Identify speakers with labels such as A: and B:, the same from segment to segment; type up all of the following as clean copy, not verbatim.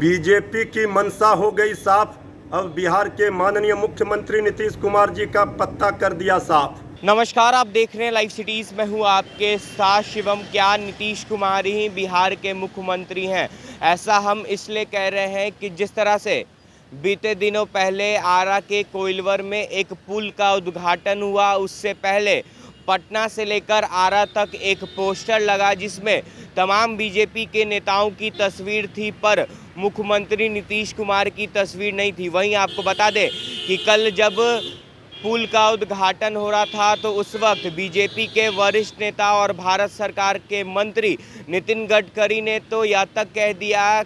A: BJP की मंशा हो गई साफ। अब बिहार के माननीय मुख्यमंत्री नीतीश कुमार जी का पत्ता कर दिया साफ।
B: नमस्कार, आप देख रहे हैं लाइव सिटीज़। मैं हूं आपके साथ शिवम। क्या नीतीश कुमार ही बिहार के मुख्यमंत्री हैं? ऐसा हम इसलिए कह रहे हैं कि जिस तरह से बीते दिनों पहले आरा के कोइलवर में एक पुल का उद्घाटन हुआ, उससे पहले पटना से लेकर आरा तक एक पोस्टर लगा जिसमें तमाम बीजेपी के नेताओं की तस्वीर थी, पर मुख्यमंत्री नीतीश कुमार की तस्वीर नहीं थी। वहीं आपको बता दें कि कल जब पुल का उद्घाटन हो रहा था तो उस वक्त बीजेपी के वरिष्ठ नेता और भारत सरकार के मंत्री नितिन गडकरी ने तो यह तक कह दिया,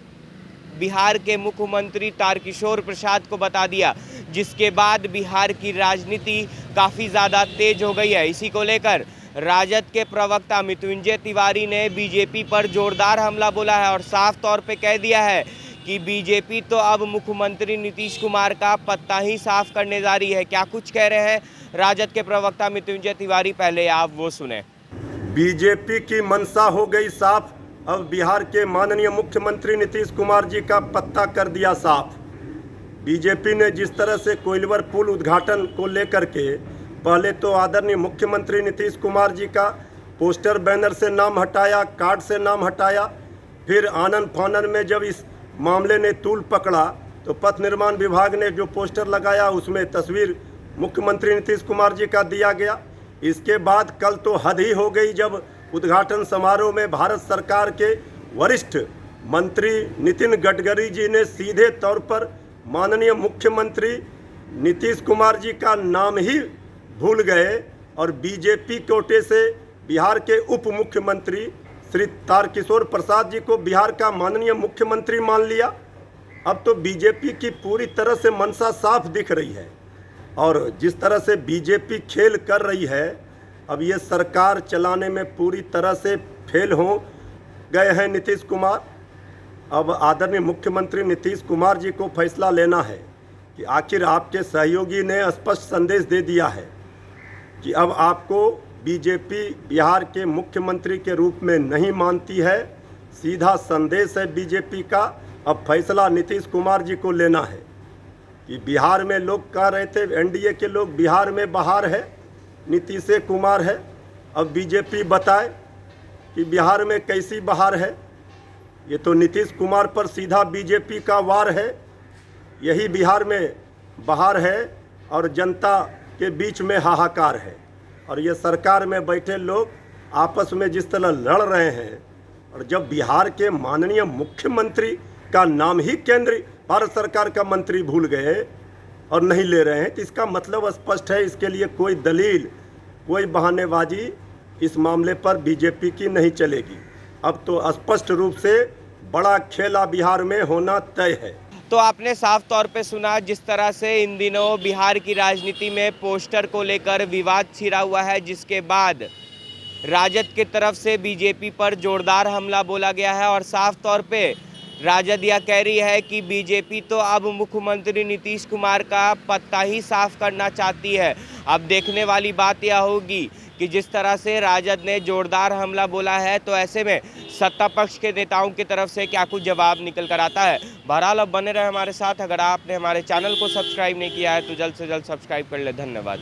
B: बिहार के मुख्यमंत्री तारकिशोर प्रसाद को बता दिया, जिसके बाद बिहार की राजनीति काफ़ी ज़्यादा तेज हो गई है। इसी को लेकर राजद के प्रवक्ता मृत्युंजय तिवारी ने बीजेपी पर जोरदार हमला बोला है और साफ तौर पे कह दिया है कि बीजेपी तो अब मुख्यमंत्री नीतीश कुमार का पत्ता ही साफ करने जा रही है। क्या कुछ कह रहे हैं राजद के प्रवक्ता मृत्युंजय तिवारी, पहले आप वो सुने।
A: बीजेपी की मंशा हो गई साफ। अब बिहार के माननीय मुख्यमंत्री नीतीश कुमार जी का पत्ता कर दिया साफ। बीजेपी ने जिस तरह से कोइलवर पुल उद्घाटन को लेकर के पहले तो आदरणीय मुख्यमंत्री नीतीश कुमार जी का पोस्टर बैनर से नाम हटाया, कार्ड से नाम हटाया, फिर आनन फानन में जब इस मामले ने तूल पकड़ा तो पथ निर्माण विभाग ने जो पोस्टर लगाया उसमें तस्वीर मुख्यमंत्री नीतीश कुमार जी का दिया गया। इसके बाद कल तो हद ही हो गई जब उद्घाटन समारोह में भारत सरकार के वरिष्ठ मंत्री नितिन गडकरी जी ने सीधे तौर पर माननीय मुख्यमंत्री नीतीश कुमार जी का नाम ही भूल गए और बीजेपी कोटे से बिहार के उप मुख्यमंत्री श्री तारकिशोर प्रसाद जी को बिहार का माननीय मुख्यमंत्री मान लिया। अब तो बीजेपी की पूरी तरह से मंशा साफ दिख रही है और जिस तरह से बीजेपी खेल कर रही है, अब ये सरकार चलाने में पूरी तरह से फेल हो गए हैं नीतीश कुमार। अब आदरणीय मुख्यमंत्री नीतीश कुमार जी को फैसला लेना है कि आखिर आपके सहयोगी ने स्पष्ट संदेश दे दिया है कि अब आपको बीजेपी बिहार के मुख्यमंत्री के रूप में नहीं मानती है। सीधा संदेश है बीजेपी का। अब फैसला नीतीश कुमार जी को लेना है कि बिहार में लोग कह रहे थे एनडीए के लोग बिहार में बहार है, नीतीश कुमार है। अब बीजेपी बताए कि बिहार में कैसी बहार है। ये तो नीतीश कुमार पर सीधा बीजेपी का वार है। यही बिहार में बहार है और जनता के बीच में हाहाकार है और ये सरकार में बैठे लोग आपस में जिस तरह लड़ रहे हैं और जब बिहार के माननीय मुख्यमंत्री का नाम ही केंद्र भारत सरकार का मंत्री भूल गए और नहीं ले रहे हैं तो इसका मतलब स्पष्ट है। इसके लिए कोई दलील, कोई बहानेबाजी इस मामले पर बीजेपी की नहीं चलेगी। अब तो स्पष्ट रूप से बड़ा खेला बिहार में होना तय है।
B: तो आपने साफ तौर पे सुना जिस तरह से इन दिनों बिहार की राजनीति में पोस्टर को लेकर विवाद छिड़ा हुआ है, जिसके बाद राजद की तरफ से बीजेपी पर जोरदार हमला बोला गया है और साफ तौर पे राजद यह कह रही है कि बीजेपी तो अब मुख्यमंत्री नीतीश कुमार का पत्ता ही साफ करना चाहती है। अब देखने वाली बात यह होगी कि जिस तरह से राजद ने जोरदार हमला बोला है तो ऐसे में सत्ता पक्ष के नेताओं की तरफ से क्या कुछ जवाब निकल कर आता है। बहरहाल अब बने रहे हमारे साथ। अगर आपने हमारे चैनल को सब्सक्राइब नहीं किया है तो जल्द से जल्द सब्सक्राइब कर ले। धन्यवाद।